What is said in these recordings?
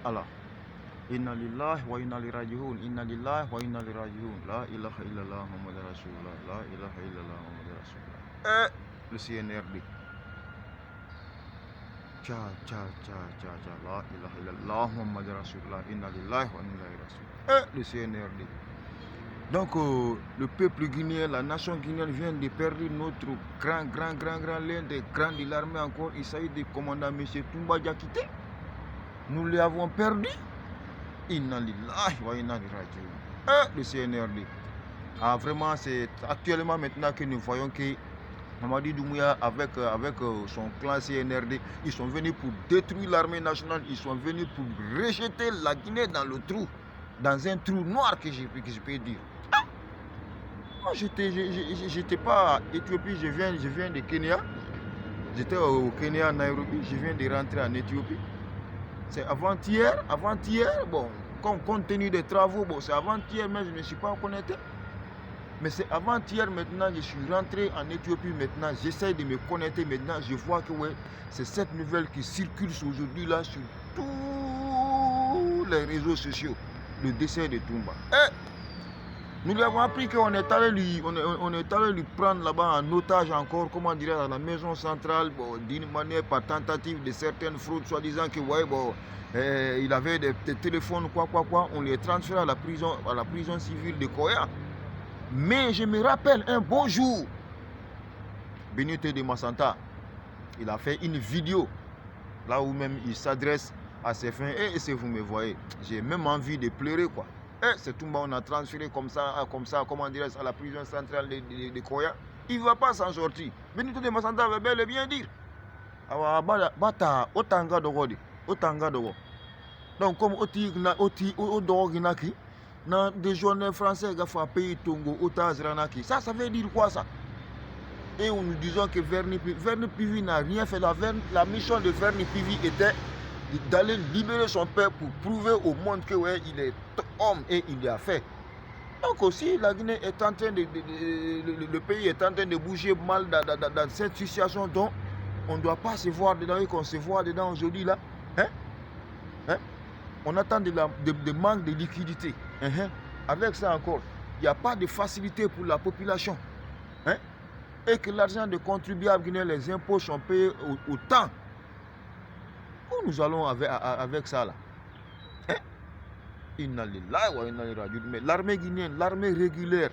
Allah. Inna lillahi wa inna ilaihi raji'un. Inna lillahi wa inna ilaihi raji'un. La ilaha illallah Muhammadur Rasulullah. La ilaha illallah Muhammadur Rasulullah. Le CNRD. Tcha, tcha, tcha, tcha, tcha. La ilaha illallah Muhammadur Rasulullah. Inna lillahi wa inna ilaihi raji'un. Le CNRD. Donc, le peuple guinéen, la nation guinéenne vient de perdre notre grand, l'un des grands de l'armée encore. Il s'agit du commandant M. Toumba Diakité. Nous l'avons perdu. Inna lillahi wa inna ilaihi raji'un. Le CNRD. Ah, vraiment, c'est actuellement maintenant que nous voyons que Mamadi Doumbouya avec son clan CNRD, ils sont venus pour détruire l'armée nationale, ils sont venus pour rejeter la Guinée dans le trou, dans un trou noir que je peux dire. Moi, j'étais pas à Éthiopie, je viens de Kenya. J'étais au Kenya, à Nairobi, je viens de rentrer en Éthiopie. C'est avant-hier, bon, compte tenu des travaux, bon, c'est avant-hier, mais je ne suis pas connecté. Mais c'est avant-hier, maintenant, je suis rentré en Éthiopie, maintenant, j'essaie de me connecter, maintenant, je vois que ouais, c'est cette nouvelle qui circule aujourd'hui là sur tous les réseaux sociaux, le décès de Toumba. Nous lui avons appris qu'on est allé lui prendre là-bas en otage encore, comment dirais à la maison centrale, bon, d'une manière par tentative de certaines fraudes, soi-disant que ouais, bon, il avait des téléphones, quoi, on les transfère à la prison civile de Koya. Mais je me rappelle un beau jour, Benito de Massanta, il a fait une vidéo, là où même il s'adresse à ses fins, et si vous me voyez, j'ai même envie de pleurer, quoi. C'est tout le monde, on a transféré comme ça, comment dirais-je, à la prison centrale de Koya. Il ne va pas s'en sortir. Benito de Massanta veut bel et bien dire. Otanga dogo. Donc, comme Odoginaki, dans des journées français qui font pays Tongo, Otazranaki. Ça veut dire quoi ça? Et nous disons que Verny Pivi n'a rien fait. La mission de Verny Pivi était d'aller libérer son père pour prouver au monde que ouais, il est homme et il l'a fait. Donc aussi, la Guinée est en train le pays est en train de bouger mal dans cette situation dont on ne doit pas se voir dedans et qu'on se voit dedans aujourd'hui là. On attend de manque de liquidité. Avec ça encore, il n'y a pas de facilité pour la population. Et que l'argent des contribuables guinéens, les impôts sont payés au temps. Où nous allons avec ça là? Inna lillahi wa inna ilaihi raji'un. Mais l'armée guinéenne, l'armée régulière,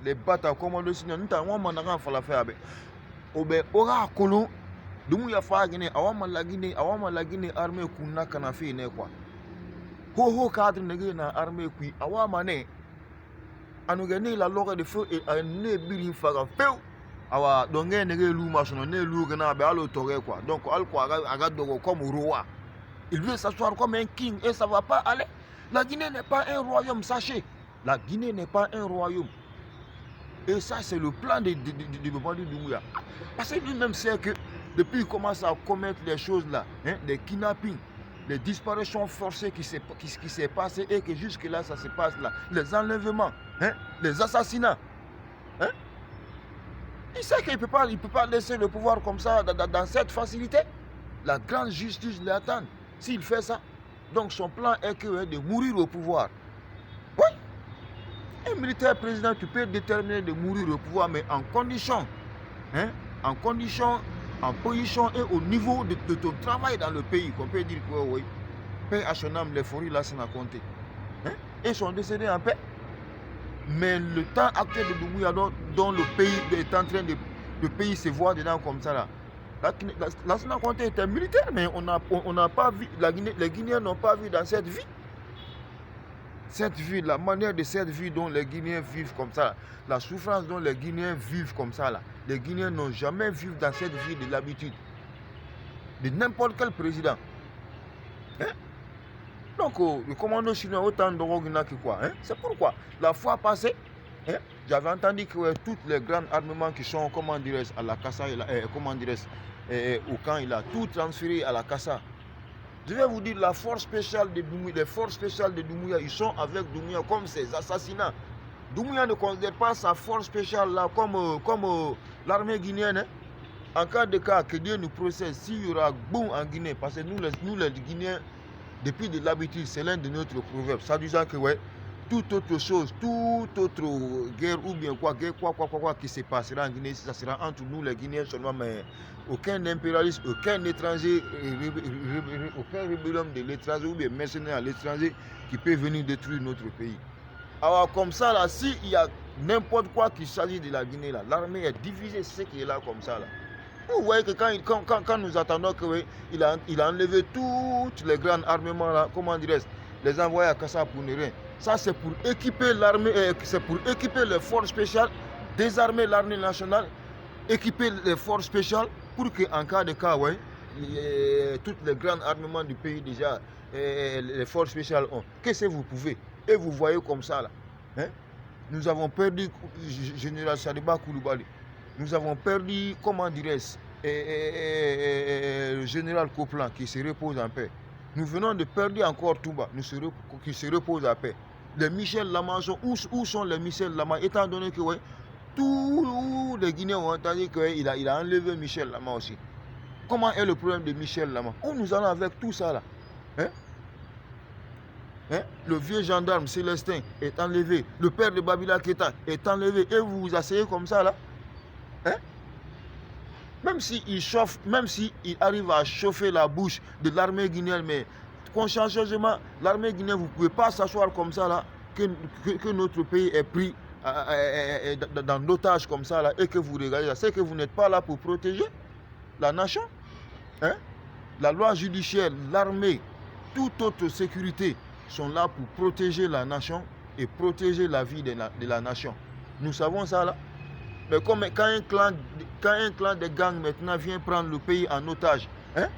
les batailles commandos sinon nous t'avons mandagan fala faire obe ora kolon Doumbouya fa Guinée awama la Guinée armée kunna kana fi ne quoi. Ho cadre nege na armée kui awama ne anu gani la loga de feu et ne biri faga feu awa donge nege lu masono ne lu gana be alo tore quoi. Donc al quoi aga dogo comme roi. Il veut s'asseoir comme un king et ça va pas aller. La Guinée n'est pas un royaume, sachez. La Guinée n'est pas un royaume. Et ça, c'est le plan de Mamadi Doumbouya. Parce que lui-même sait que depuis qu'il commence à commettre les choses là, les kidnappings, les disparitions forcées qui s'est passé et que jusque là, ça se passe là, les enlèvements, les assassinats. Il sait qu'il ne peut pas laisser le pouvoir comme ça dans cette facilité. La grande justice l'attend. S'il fait ça, donc son plan est que de mourir au pouvoir. Oui. Un militaire président, tu peux déterminer de mourir au pouvoir, mais en condition, en position et au niveau de ton travail dans le pays, qu'on peut dire que oui, paix à son âme, les fourris là, ça n'a compté. Ils sont décédés en paix. Mais le temps actuel de Doumbouya, dont le pays est en train de, le pays se voit dedans comme ça là. La Sénat Conté était militaire, mais on n'a pas vu, les Guinéens n'ont pas vu dans cette vie. Cette vie, la manière de cette vie dont les Guinéens vivent comme ça, la souffrance dont les Guinéens vivent comme ça, là, les Guinéens n'ont jamais vu dans cette vie de l'habitude. De n'importe quel président. Donc, le commando chinois, autant de que quoi. C'est pourquoi, la fois passée, j'avais entendu que tous les grands armements qui sont, comment dirais-je, à la Kassa, comment dirais-je, au camp, il a tout transféré à la Kassa. Je vais vous dire, la force spéciale de Doumbouya, les forces spéciales de Doumbouya, ils sont avec Doumbouya comme ces assassinats. Doumbouya ne considère pas sa force spéciale là comme l'armée guinéenne. En cas de cas que Dieu nous procède, s'il y aura boum en Guinée, parce que nous les Guinéens, depuis de l'habitude, c'est l'un de notre proverbe, ça disant que ouais, toute autre chose, toute autre guerre ou bien quoi qui se passera en Guinée, ça sera entre nous les Guinéens seulement, mais aucun impérialiste, aucun étranger, aucun rébellion de l'étranger ou bien mercenaire à l'étranger qui peut venir détruire notre pays. Alors comme ça là, s'il y a n'importe quoi qui s'agit de la Guinée là, l'armée est divisée, c'est ce qui est là comme ça là. Vous voyez que quand nous attendons qu'il a enlevé tous les grands armements là, comment dirais-je, les envoyer à Kassa pour ne rien. Ça c'est pour équiper l'armée, c'est pour équiper les forces spéciales, désarmer l'armée nationale, équiper les forces spéciales pour qu'en cas de cas, ouais, tous les grands armements du pays déjà, les forces spéciales ont. Qu'est-ce que vous pouvez? Et vous voyez comme ça là. Hein? Nous avons perdu le général Sadiba Koulibaly. Nous avons perdu, comment dirais-je, le général Copland qui se repose en paix. Nous venons de perdre encore Touba qui se repose en paix. Les Michel Lama, où sont les Michel Lama? Étant donné que ouais, tous les Guinéens ont entendu qu'il a enlevé Michel Lama aussi. Comment est le problème de Michel Lama? Où nous allons avec tout ça là? Hein? Hein? Le vieux gendarme Célestin est enlevé. Le père de Babila Keita est enlevé. Et vous vous asseyez comme ça là? Hein? Même s'il chauffe, même s'il arrive à chauffer la bouche de l'armée guinéenne, mais consciencieusement, l'armée guinéenne, vous ne pouvez pas s'asseoir comme ça là, que notre pays est pris dans l'otage comme ça là, et que vous regardez là. C'est que vous n'êtes pas là pour protéger la nation. Hein? La loi judiciaire, l'armée, toute autre sécurité sont là pour protéger la nation et protéger la vie de la nation. Nous savons ça là. Mais comme quand un clan de gangs maintenant vient prendre le pays en otage, hein?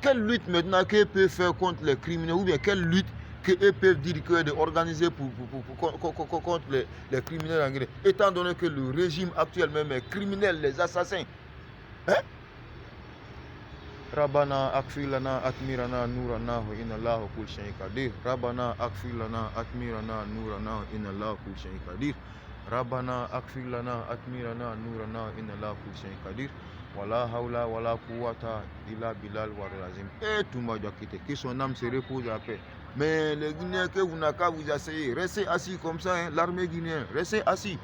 Quelle lutte maintenant qu'ils peuvent faire contre les criminels, ou bien quelle lutte qu'ils peuvent dire d'organiser contre les criminels en Guinée, étant donné que le régime actuel même est criminel, les assassins. Hein? Rabbana akfir lana atmirana nurana wa inna Allahu kulli shay'in qadir. Rabbana akfir lana atmirana nurana wa inna Allahu kulli shay'in qadir. Rabbana akfir lana atmirana nurana wa inna Allahu kulli shay'in qadir. Wala hawla wala quwwata illa bilal waril azim. Et tout le monde doit quitter, que son âme se repose à paix. Mais les Guinéens que vous n'avez qu'à vous essayer, restez assis comme ça, hein, l'armée guinéenne, restez assis.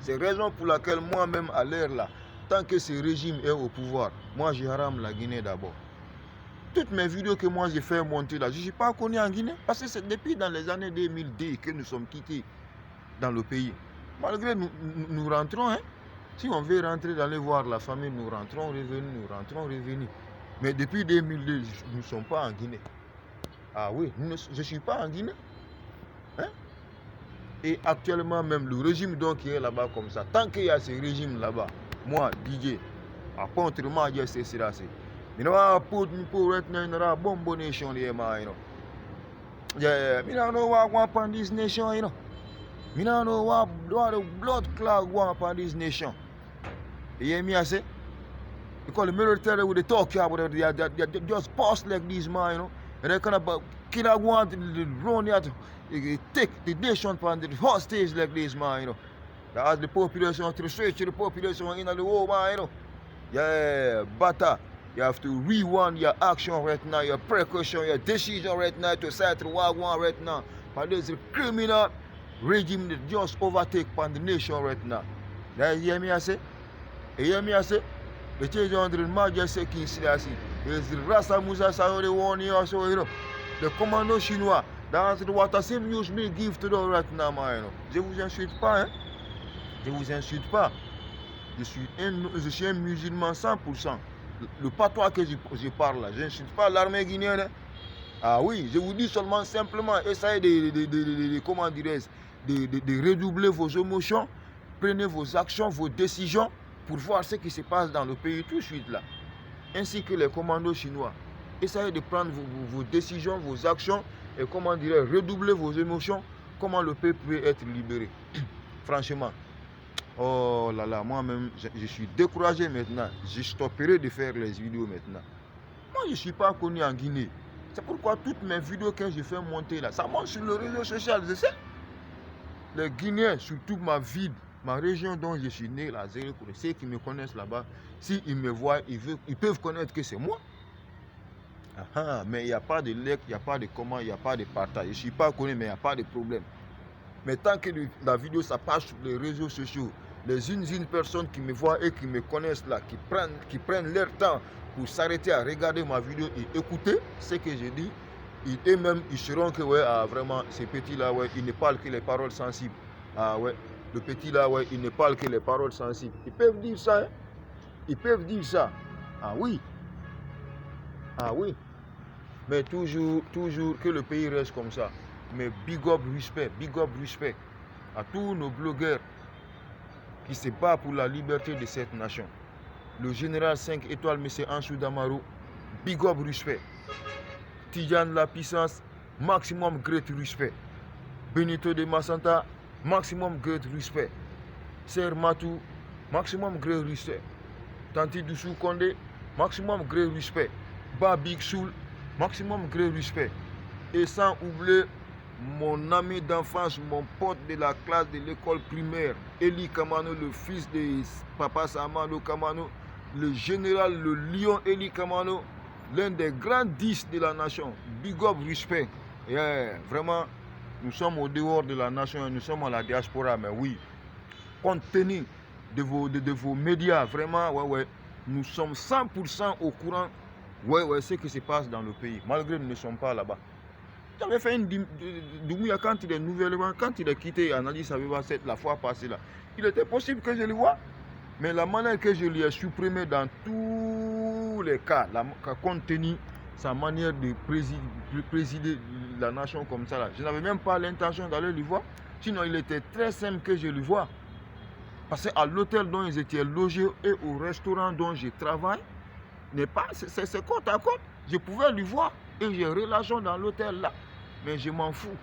C'est la raison pour laquelle moi-même à l'heure là, tant que ce régime est au pouvoir, moi je harame la Guinée d'abord. Toutes mes vidéos que moi j'ai fait monter là, je ne suis pas connu en Guinée, parce que c'est depuis dans les années 2010 que nous sommes quittés dans le pays. Malgré nous rentrons, hein. Si on veut rentrer, d'aller voir la famille, nous rentrons, revenus. Mais depuis 2002, nous ne sommes pas en Guinée. Ah oui, je ne suis pas en Guinée. Hein? Et actuellement même, le régime donc qui est là-bas comme ça, tant qu'il y a ce régime là-bas, moi, DJ, à contrairement à ce sera c'est. Mais non, pour right now, il y a une bonne nation, you know. Yeah, me don't know what want upon this nation, you know. Me don't know what the blood clot want upon this nation. You hear me, I say? Because the military with the talk about they just pass like this, man, you know. And they kind of killer want to run out, take the nation from the hostage like this, man, you know. As the population, to search the population in the war, man, you know. Yeah, but you have to rewind your action right now, your precaution, your decision right now to set the war right now. But there's a criminal regime that just overtake upon the nation right now. You hear me, I say? You hear me, I say? The change under the majesty King Selassie. There's the Rasta Musa Sayori one here also, you know. The commando chinois. That's what the same news me give to them right now, man, you know. Je vous insulte pas, hein. Je vous insulte pas. Je suis un musulman 100%. Le patois que je parle là, je n'insulte pas l'armée guinéenne. Hein. Ah oui, je vous dis seulement simplement, essayez comment dirais-je, de redoubler vos émotions, prenez vos actions, vos décisions pour voir ce qui se passe dans le pays tout de suite là. Ainsi que les commandos chinois. Essayez de prendre vos décisions, vos actions et comment dirais-je, redoubler vos émotions, comment le pays peut être libéré. Franchement. Oh là là, moi-même, je suis découragé maintenant. Je stopperai de faire les vidéos maintenant. Moi, je ne suis pas connu en Guinée. C'est pourquoi toutes mes vidéos que je fais monter là, ça monte sur le réseau social, je sais. Les Guinéens, surtout ma ville, ma région dont je suis né, là, ceux qui me connaissent là-bas, s'ils me voient, ils peuvent connaître que c'est moi. Mais il n'y a pas de like, il n'y a pas de comment, il n'y a pas de partage. Je ne suis pas connu, mais il n'y a pas de problème. Mais tant que la vidéo ça passe sur les réseaux sociaux, les une personnes qui me voient et qui me connaissent là, qui prennent leur temps pour s'arrêter à regarder ma vidéo et écouter ce que je dis, eux-mêmes ils seront que ouais, vraiment ces petits là, ouais, ils ne parlent que les paroles sensibles. Ah ouais, le petit là, ouais, il ne parle que les paroles sensibles. Ils peuvent dire ça, hein? Ils peuvent dire ça. Ah oui. Ah oui. Mais toujours que le pays reste comme ça. Mais big up respect à tous nos blogueurs qui se battent pour la liberté de cette nation. Le général 5 étoiles, M. Ansou Damaro, big up respect. Tidjane La Puissance, maximum great respect. Benito de Massanta, maximum great respect. Ser Matou, maximum great respect. Tanti Doussou Kondé, maximum great respect. Ba Big Soul, maximum great respect. Et sans oublier mon ami d'enfance, mon pote de la classe de l'école primaire, Eli Kamano, le fils de Papa Samano Kamano, le général, le lion Eli Kamano, l'un des grands 10 de la nation. Big up, respect. Yeah, vraiment, nous sommes au dehors de la nation, nous sommes à la diaspora, mais oui, compte tenu de vos médias, vraiment, ouais, nous sommes 100% au courant, ouais, ce qui se passe dans le pays, malgré que nous ne sommes pas là-bas. J'avais fait une Doumbouya quand il est nouvellement, quand il est quitté Addis Abeba la fois passée là. Il était possible que je le voie, mais la manière que je lui ai supprimé dans tous les cas, compte tenu sa manière de présider la nation comme ça là, je n'avais même pas l'intention d'aller le voir. Sinon, il était très simple que je le voie. Parce qu'à l'hôtel dont ils étaient logés et au restaurant dont je travaille, c'est côte à côte. Je pouvais le voir et j'ai relation dans l'hôtel là. Mais je m'en fous.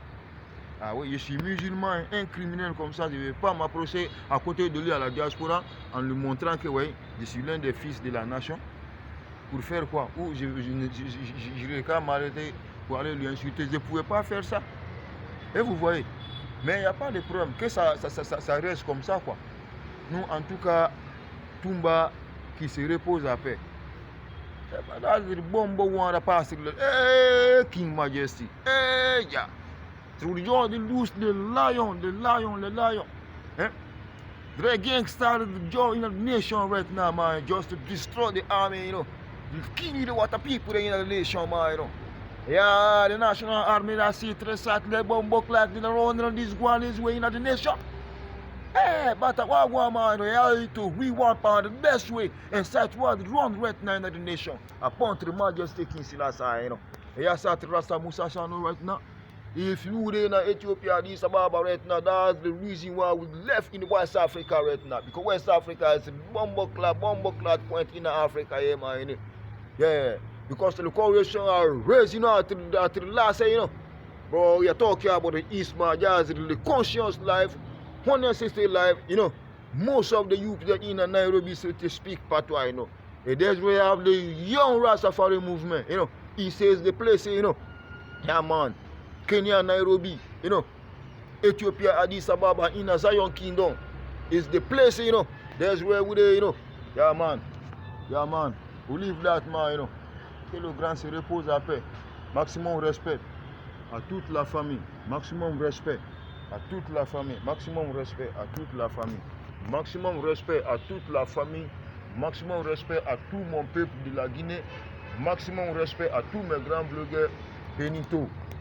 Ah oui, je suis musulman, un criminel comme ça, je ne vais pas m'approcher à côté de lui à la diaspora en lui montrant que ouais, je suis l'un des fils de la nation. Pour faire quoi? Ou je n'ai qu'à m'arrêter pour aller lui insulter. Je ne pouvais pas faire ça. Et vous voyez. Mais il n'y a pas de problème. Que ça reste comme ça quoi. Nous en tout cas, Toumba qui se repose à paix. King Majesty. Yeah. Through the Jordan, lose the lion. The gangster the joy in the nation right now, man. Just to destroy the army, you know. To kill the water people in the nation, man, you know. Yeah, the national army that see three Saturday bomb like the run this one is way in the nation. Hey, but what man, reality, we want power the best way and such what run right now in the nation. Upon the Majesty King Selassie, you know. Yes, at Rasta Musa Shano right now. If you were in Ethiopia, Addis Ababa right now, that's the reason why we left in West Africa right now. Because West Africa is a bomb clad point in Africa, yeah, man. Yeah, because the correlation are raised, you know, at the last, you know. Bro, we are talking about the East, man, just the conscious life. 160 life, you know, most of the youth that in Nairobi city speak patois, you know. And that's where you have the young Rastafari movement, you know. He says the place, you know, yeah man, Kenya, Nairobi, you know, Ethiopia, Addis Ababa, in a Zion Kingdom is the place, you know. That's where we there, you know. Yeah man, we live that man, you know. Que le grand se repose à paix. Maximum respect à toute la famille, maximum respect. À toute la famille, maximum respect à toute la famille, maximum respect à toute la famille, maximum respect à tout mon peuple de la Guinée, maximum respect à tous mes grands blogueurs. Benito.